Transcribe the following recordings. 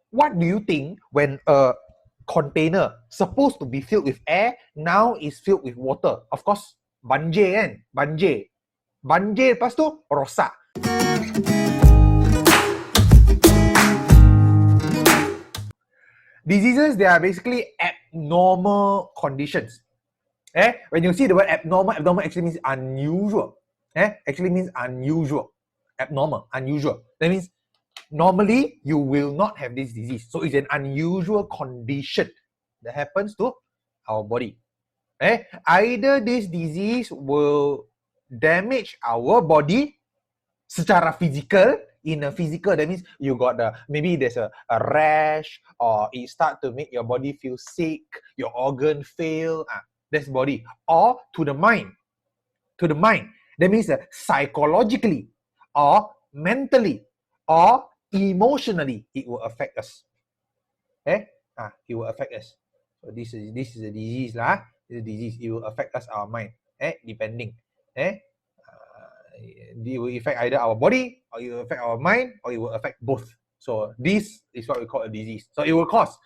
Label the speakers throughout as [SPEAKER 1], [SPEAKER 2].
[SPEAKER 1] What do you think when a container supposed to be filled with air now is filled with water? Of course, banjir kan? Banjir. Banjir lepas tu rosak. Diseases, they are basically abnormal conditions. When you see the word abnormal, abnormal actually means unusual. Actually means unusual. Abnormal, unusual. That means normally you will not have this disease. So it's an unusual condition that happens to our body. Either this disease will damage our body secara physical, in a physical, that means you got maybe there's a rash, or it start to make your body feel sick, your organ fail, that's body. Or to the mind. That means psychologically, or mentally, or emotionally, it will affect us. It will affect us. So this is a disease lah. This is a disease. It will affect us, our mind. Depending. It will affect either our body, or it will affect our mind, or it will affect both. So this is what we call a disease. So it will cause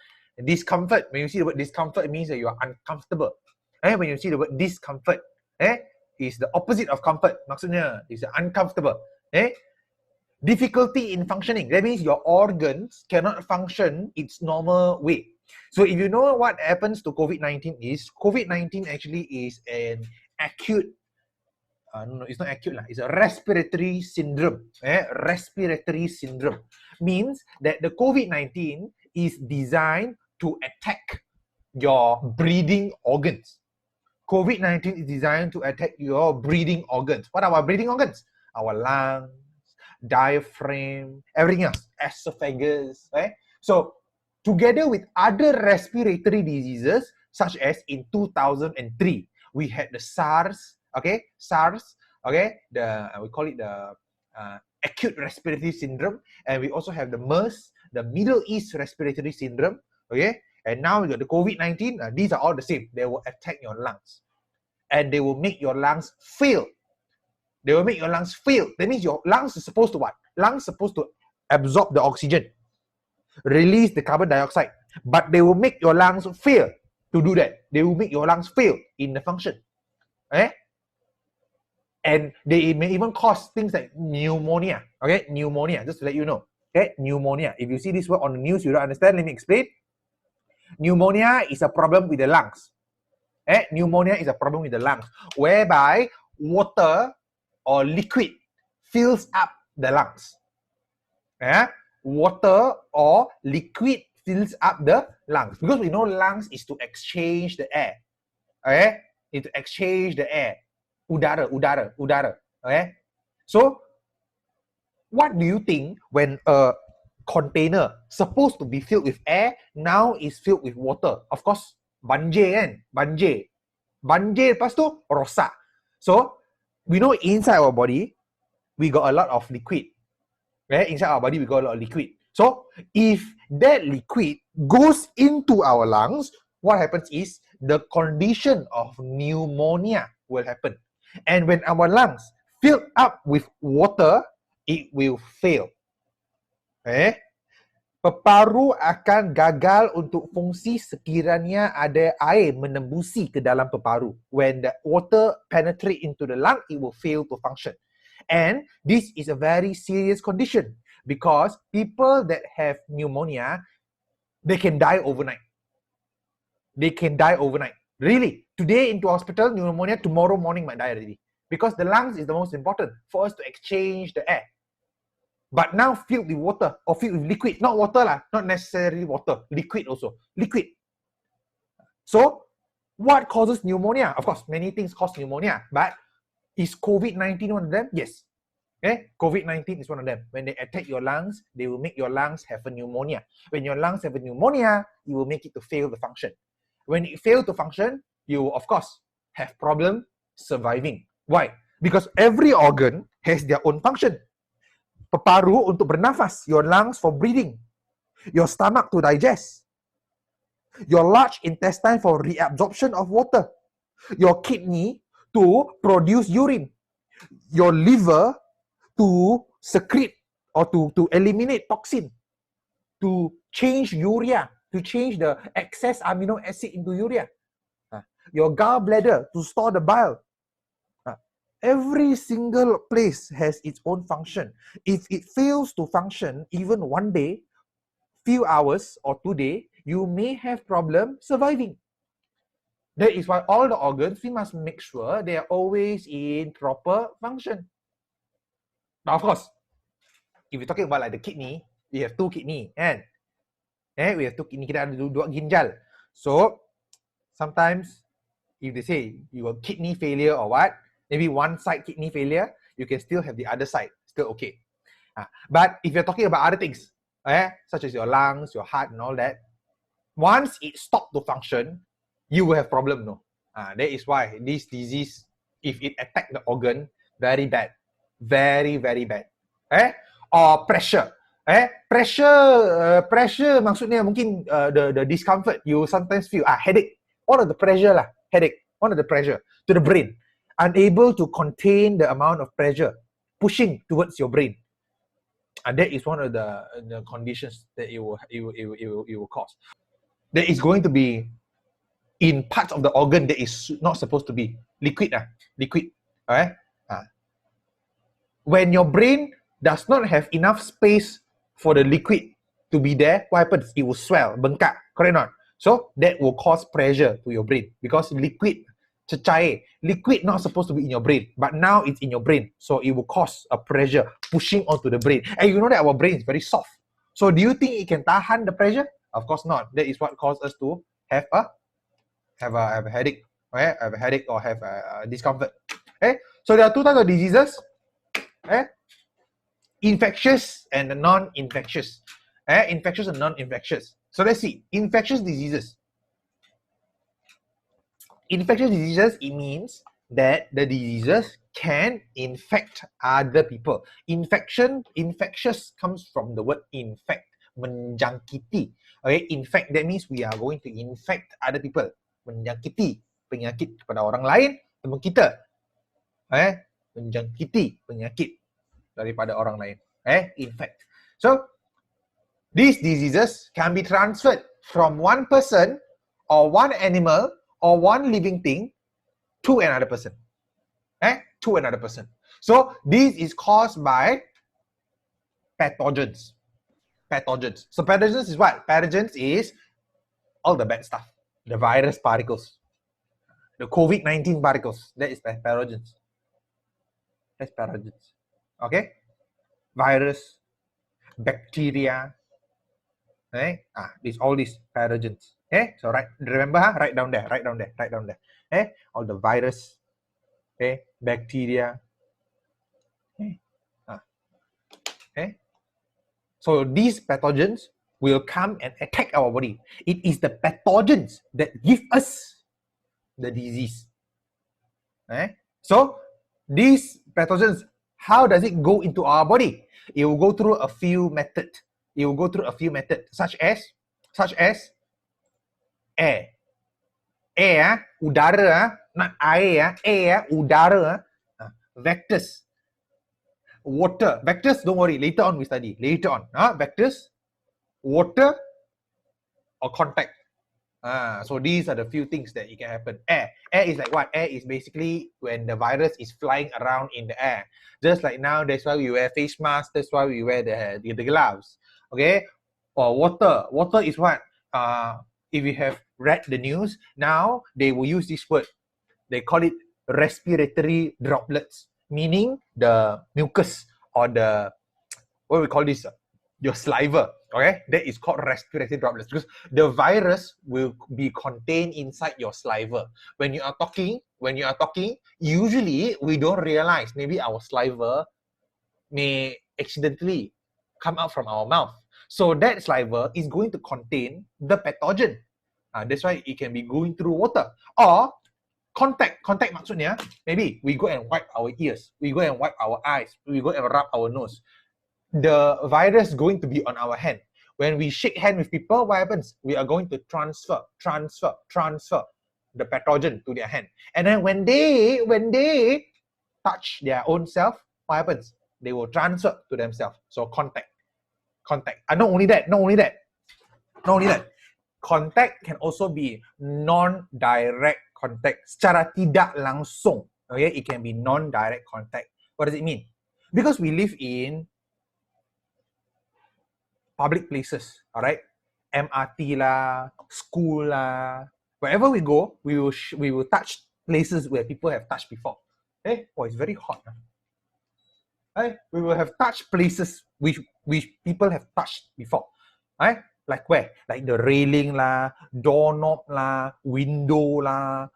[SPEAKER 1] discomfort. When you see the word discomfort, it means that you are uncomfortable. When you see the word discomfort, is the opposite of comfort. Maksudnya is uncomfortable. Difficulty in functioning. That means your organs cannot function its normal way. So if you know what happens to COVID-19 is, COVID-19 actually is an acute, no, it's not acute lah. It's a respiratory syndrome. Respiratory syndrome means that the COVID-19 is designed to attack your breathing organs. COVID-19 is designed to attack your breathing organs. What are our breathing organs? Our lungs, diaphragm, everything else, esophagus. So together with other respiratory diseases, such as in 2003, we had the SARS. We call it the acute respiratory syndrome, and we also have the MERS, the Middle East respiratory syndrome. And now we got the COVID-19. These are all the same. They will attack your lungs, and they will make your lungs fail. That means your lungs is supposed to what? Lungs supposed to absorb the oxygen, release the carbon dioxide, but they will make your lungs fail to do that. They will make your lungs fail in the function. And they may even cause things like pneumonia. Pneumonia, just to let you know. Pneumonia. If you see this word on the news, you don't understand, let me explain. Pneumonia is a problem with the lungs. Pneumonia is a problem with the lungs, whereby water or liquid fills up the lungs. Water or liquid fills up the lungs. Because we know lungs is to exchange the air. It's to exchange the air. Udara. So, what do you think when a container supposed to be filled with air now is filled with water? Of course, banjir kan? Banjir lepas tu rosak. So, we know inside our body, we got a lot of liquid. Inside our body, we got a lot of liquid. So, if that liquid goes into our lungs, what happens is the condition of pneumonia will happen. And when our lungs fill up with water, it will fail. Paru akan gagal untuk fungsi sekiranya ada air menembusi ke dalam paru. When the water penetrate into the lung, it will fail to function. And this is a very serious condition because people that have pneumonia, they can die overnight. Really. Today into hospital, pneumonia, tomorrow morning might die already. Because the lungs is the most important for us to exchange the air. But now filled with water or filled with liquid. Not water lah, not necessarily water. Liquid also. Liquid. So, what causes pneumonia? Of course, many things cause pneumonia. But is COVID-19 one of them? Yes. COVID-19 is one of them. When they attack your lungs, they will make your lungs have a pneumonia. When your lungs have a pneumonia, it will make it to fail to function. When it fails to function, you will, of course, have problem surviving. Why? Because every organ has their own function. Paru untuk bernafas, your lungs for breathing, your stomach to digest, your large intestine for reabsorption of water, your kidney to produce urine, your liver to secrete or to eliminate toxin. to change urea, to change the excess amino acid into urea. Your gallbladder to store the bile. Every single place has its own function. If it fails to function even one day, few hours or 2 days, you may have problem surviving. That is why all the organs, we must make sure they are always in proper function. Now, of course, if you're talking about like the kidney, we have 2 kidney, and we have 2 kidney, kita ada 2 ginjal. So, sometimes, if they say you have kidney failure or what, maybe one side kidney failure, you can still have the other side, still okay. But if you're talking about other things, such as your lungs, your heart and all that, once it stops to function, you will have problem, no? That is why this disease, if it attack the organ, very bad. Very, very bad. Or pressure. Pressure maksudnya mungkin the discomfort you sometimes feel. Headache. One of the pressure lah. Headache. One of the pressure to the brain. Unable to contain the amount of pressure pushing towards your brain. And that is one of the conditions that it will cause. There is going to be in parts of the organ that is not supposed to be liquid. Alright? When your brain does not have enough space for the liquid to be there, what happens? It will swell, bengkak, correct or not? So that will cause pressure to your brain because liquid, cecair, liquid not supposed to be in your brain, but now it's in your brain, so it will cause a pressure pushing onto the brain. And you know that our brain is very soft. So do you think it can tahan the pressure? Of course not. That is what causes us to have a headache, right? Have a headache or have a discomfort. So there are 2 types of diseases. Infectious and non-infectious. Infectious and non-infectious. So let's see. Infectious diseases. Infectious diseases, it means that the diseases can infect other people. Infectious comes from the word infect, menjangkiti. Okay, infect, that means we are going to infect other people. Menjangkiti, penyakit kepada orang lain, teman kita. Menjangkiti penyakit daripada orang lain. Infect. So, these diseases can be transferred from one person or one animal or one living thing to another person. To another person. So, this is caused by pathogens. Pathogens. So, pathogens is what? Pathogens is all the bad stuff. The virus particles. The COVID-19 particles. That is pathogens. That's pathogens. Okay? Virus, bacteria, all these pathogens. So remember, write down there. All the virus, bacteria. So these pathogens will come and attack our body. It is the pathogens that give us the disease. So these pathogens, how does it go into our body? It will go through a few methods. Such as air. Udara, not air, udara. Vectors. Water. Vectors, don't worry, later on we study. Vectors, water, or contact. So these are the few things that it can happen. Air is like what? Air is basically when the virus is flying around in the air. Just like now, that's why we wear face masks. That's why we wear the gloves. Okay? Or water. Water is what? If you have read the news, now they will use this word. They call it respiratory droplets, meaning the mucus or the, what we call this? Your saliva. Okay, that is called respiratory droplets because the virus will be contained inside your saliva. When you are talking, usually we don't realize maybe our saliva may accidentally come out from our mouth. So that saliva is going to contain the pathogen. That's why it can be going through water. Or contact maksudnya, maybe we go and wipe our ears, we go and wipe our eyes, we go and rub our nose. The virus going to be on our hand. When we shake hand with people, what happens? We are going to transfer the pathogen to their hand. And then when they touch their own self, what happens? They will transfer to themselves. So contact. Contact. Not only that. Contact can also be non-direct contact. Secara tidak langsung. Okay, it can be non-direct contact. What does it mean? Because we live in public places, all right? MRT lah, school lah, wherever we go, we will touch places where people have touched before. Hey, it's very hot. Right? We will have touched places which people have touched before. Right? Like where? Like the railing lah, doorknob lah, window lah,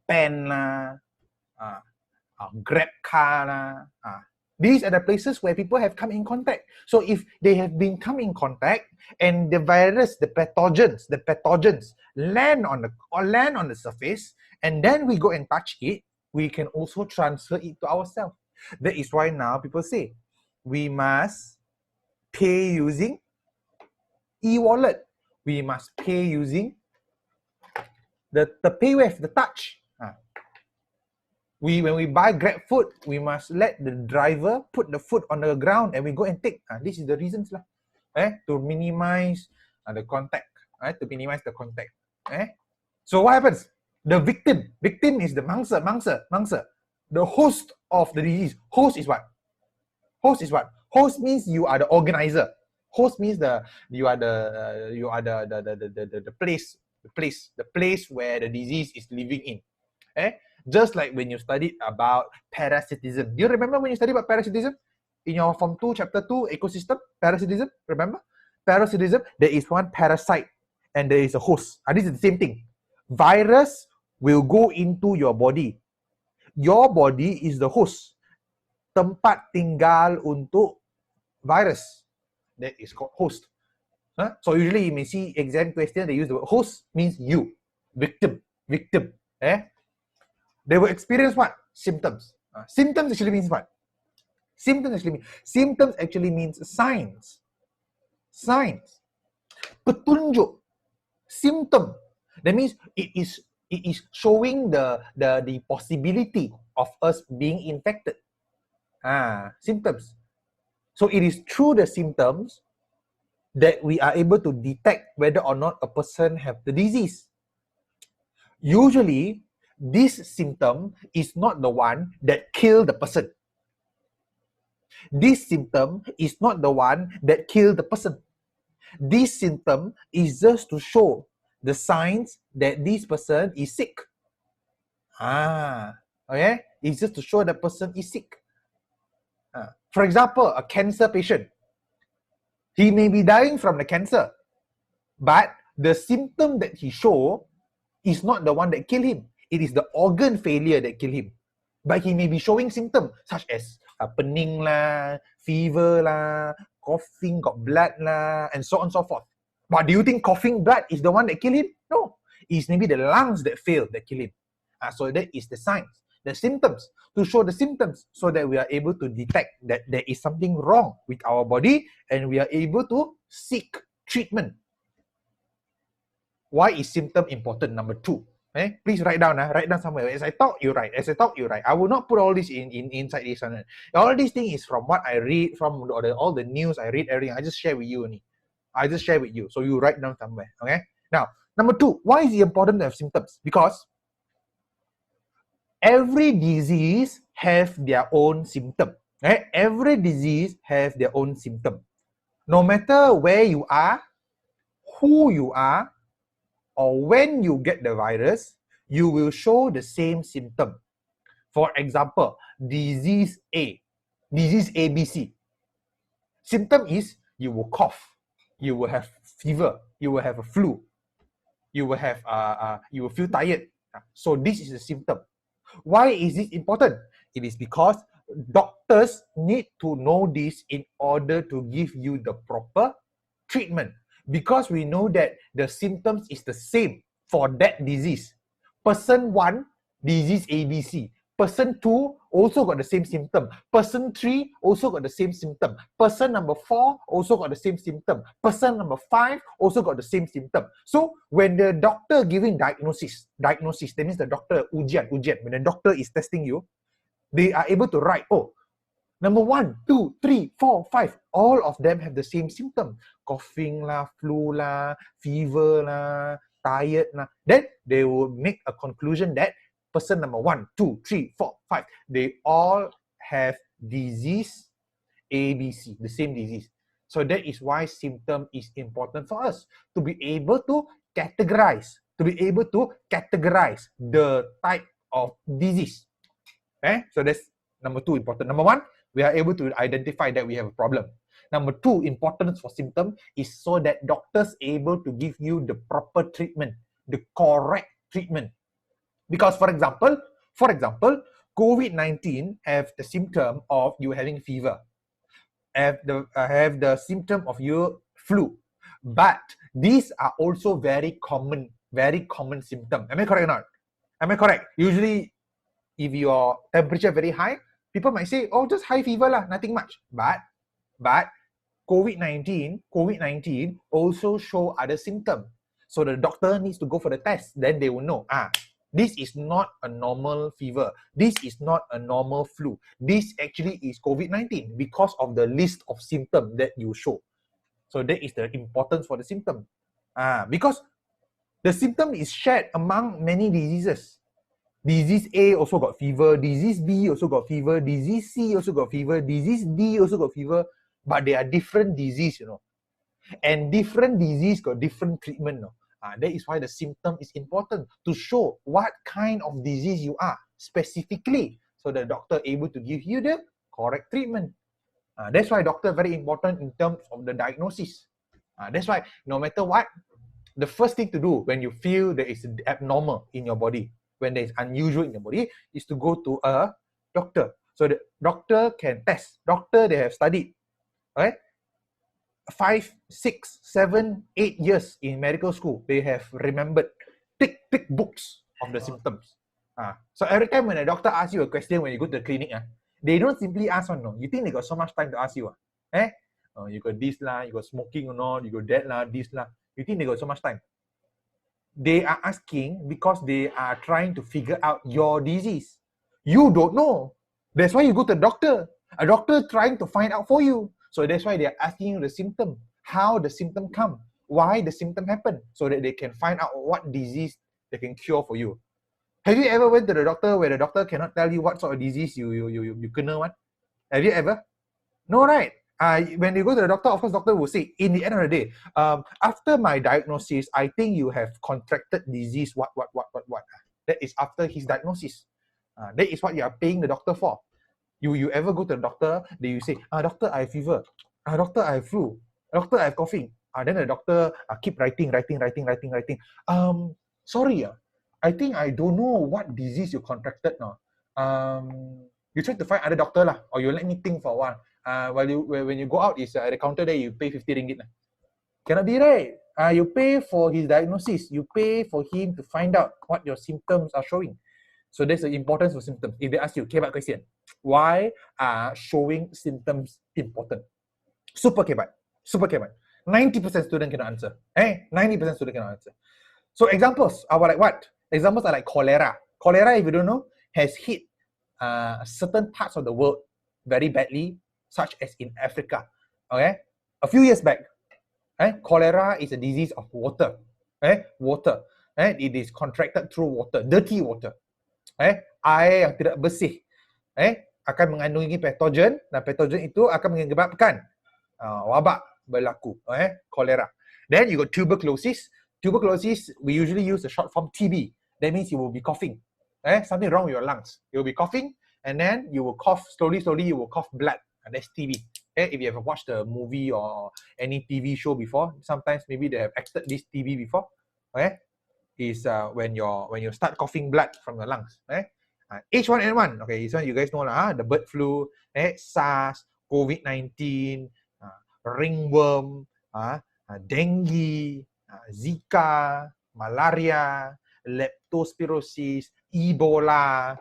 [SPEAKER 1] pen lah, grab car lah. These are the places where people have come in contact. So if they have been come in contact and the virus, the pathogens land on the surface, and then we go and touch it, we can also transfer it to ourselves. That is why now people say we must pay using e-wallet. We must pay using the PayWave, the touch. When we buy Grab food, we must let the driver put the food on the ground and we go and take. This is the reasons lah, to minimize the contact. To minimize the contact. So what happens? The victim is the mangsa. The host of the disease. Host is what? Host means you are the organizer. Host means you are the place where the disease is living in. Just like when you studied about parasitism. Do you remember when you studied about parasitism? In your Form 2, Chapter 2, Ecosystem, parasitism, remember? Parasitism, there is one parasite and there is a host. This is the same thing. Virus will go into your body. Your body is the host. Tempat tinggal untuk virus. That is called host. So usually you may see exam question, they use the word host means you. Victim. They will experience what? Symptoms. Symptoms actually means what? Symptoms actually means signs. Petunjuk. Symptom. That means it is showing the possibility of us being infected. Symptoms. So it is through the symptoms that we are able to detect whether or not a person have the disease. Usually, this symptom is not the one that killed the person. This symptom is not the one that killed the person. This symptom is just to show the signs that this person is sick. Okay? It's just to show the person is sick. For example, a cancer patient. He may be dying from the cancer, but the symptom that he shows is not the one that killed him. It is the organ failure that killed him. But he may be showing symptoms such as pening lah, fever lah, coughing, got blood lah, and so on and so forth. But do you think coughing blood is the one that killed him? No. It's maybe the lungs that failed that kill him. So that is the signs, the symptoms, to show the symptoms so that we are able to detect that there is something wrong with our body and we are able to seek treatment. Why is symptom important? Number 2. Please write down somewhere. As I talk, you write. I will not put all this inside this one. All these things is from what I read, from all the news I read, everything. I just share with you only. So you write down somewhere. Okay. Now, number 2, why is it important to have symptoms? Because every disease have their own symptom. Every disease have their own symptom. No matter where you are, who you are, or when you get the virus, you will show the same symptom. For example, disease ABC. Symptom is you will cough, you will have fever, you will have a flu, you will have you will feel tired. So this is a symptom. Why is this important? It is because doctors need to know this in order to give you the proper treatment. Because we know that the symptoms is the same for that disease. Person 1, disease ABC. Person 2 also got the same symptom. Person 3 also got the same symptom. Person number 4 also got the same symptom. Person number 5 also got the same symptom. So when the doctor giving diagnosis, that means the doctor ujian. When the doctor is testing you, they are able to write, Number 1, 2, 3, 4, 5, all of them have the same symptom. Coughing lah, flu lah, fever lah, tired lah. Then they will make a conclusion that person number 1, 2, 3, 4, 5, they all have disease ABC, the same disease. So that is why symptom is important for us, to be able to categorize the type of disease. Okay, so that's number 2 important. Number 1, we are able to identify that we have a problem. Number 2, importance for symptom is so that doctors able to give you the proper treatment, the correct treatment. Because for example, COVID-19 have the symptom of you having fever, have the symptom of your flu, but these are also very common symptom. Am I correct or not? Am I correct? Usually, if your temperature very high, people might say, oh, just high fever lah, nothing much. But COVID-19 also show other symptoms. So the doctor needs to go for the test. Then they will know, this is not a normal fever. This is not a normal flu. This actually is COVID-19 because of the list of symptoms that you show. So that is the importance for the symptom. Because the symptom is shared among many diseases. Disease A also got fever, disease B also got fever, disease C also got fever, disease D also got fever, but they are different disease, you know. And different disease got different treatment, you know. That is why the symptom is important, to show what kind of disease you are specifically, so the doctor able to give you the correct treatment. That's why doctor very important in terms of the diagnosis. That's why no matter what, the first thing to do when you feel there is abnormal in your body, when there is unusual in your body, is to go to a doctor. So the doctor can test. Doctor, they have studied, right? 5, 6, 7, 8 years in medical school, they have remembered thick books of the symptoms. So every time when a doctor asks you a question when you go to the clinic, they don't simply ask one, no. You think they got so much time to ask you? You got this lah, you got smoking or not, you got that lah, this lah. You think they got so much time? They are asking because they are trying to figure out your disease. You don't know. That's why you go to the doctor. A doctor trying to find out for you. So that's why they are asking you the symptom, how the symptom come, why the symptom happen, so that they can find out what disease they can cure for you. Have you ever went to the doctor where the doctor cannot tell you what sort of disease you kena one? Have you ever? No, right? When you go to the doctor, of course, doctor will say, in the end of the day, after my diagnosis, I think you have contracted disease, what. That is after his diagnosis. That is what you are paying the doctor for. You ever go to the doctor, then you say, doctor, I have fever. Doctor, I have flu. Doctor, I have coughing. Then the doctor keep writing. Sorry, I think I don't know what disease you contracted now. You try to find other doctor lah, or you let me think for a while. When you go out, is at the counter there, you pay 50 ringgit lah. Cannot be, right? You pay for his diagnosis. You pay for him to find out what your symptoms are showing. So that's the importance of symptoms. If they ask you, kebat question, why are showing symptoms important? Super kebat. 90% student cannot answer. 90% student cannot answer. So examples are like what? Examples are like cholera. Cholera, if you don't know, has hit certain parts of the world very badly, such as in Africa. Okay, a few years back, cholera is a disease of water. Water. It is contracted through water, dirty water. Air yang tidak bersih, akan mengandungi patogen, dan patogen itu akan menyebabkan wabak berlaku, cholera. Then you got tuberculosis. Tuberculosis, we usually use the short form TB. That means you will be coughing. Something wrong with your lungs. You will be coughing, and then you will cough slowly. You will cough blood, and that's TB. If you ever watched a movie or any TV show before, sometimes maybe they have acted this TB before. Is when you start coughing blood from your lungs. H1N1. Okay, this one you guys know lah. The bird flu, SARS, COVID-19, ringworm, dengue, Zika, malaria, leptospirosis, Ebola,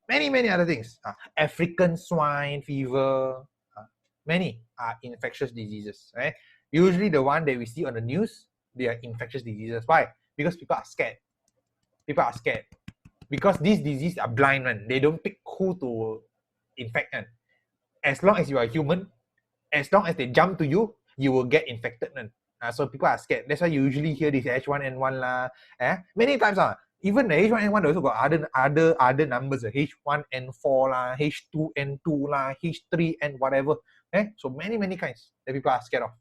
[SPEAKER 1] many other things. African swine fever, many are infectious diseases. Usually the one that we see on the news, they are infectious diseases. Why? Because people are scared. Because these diseases are blind, man. They don't pick who to infect. as long as you are human, as long as they jump to you, you will get infected. So people are scared. That's why you usually hear this H1N1 lah. Many times even the H1N1 also got other numbers, H1N4 lah, H2N2 lah, H3N whatever. So many kinds that people are scared of.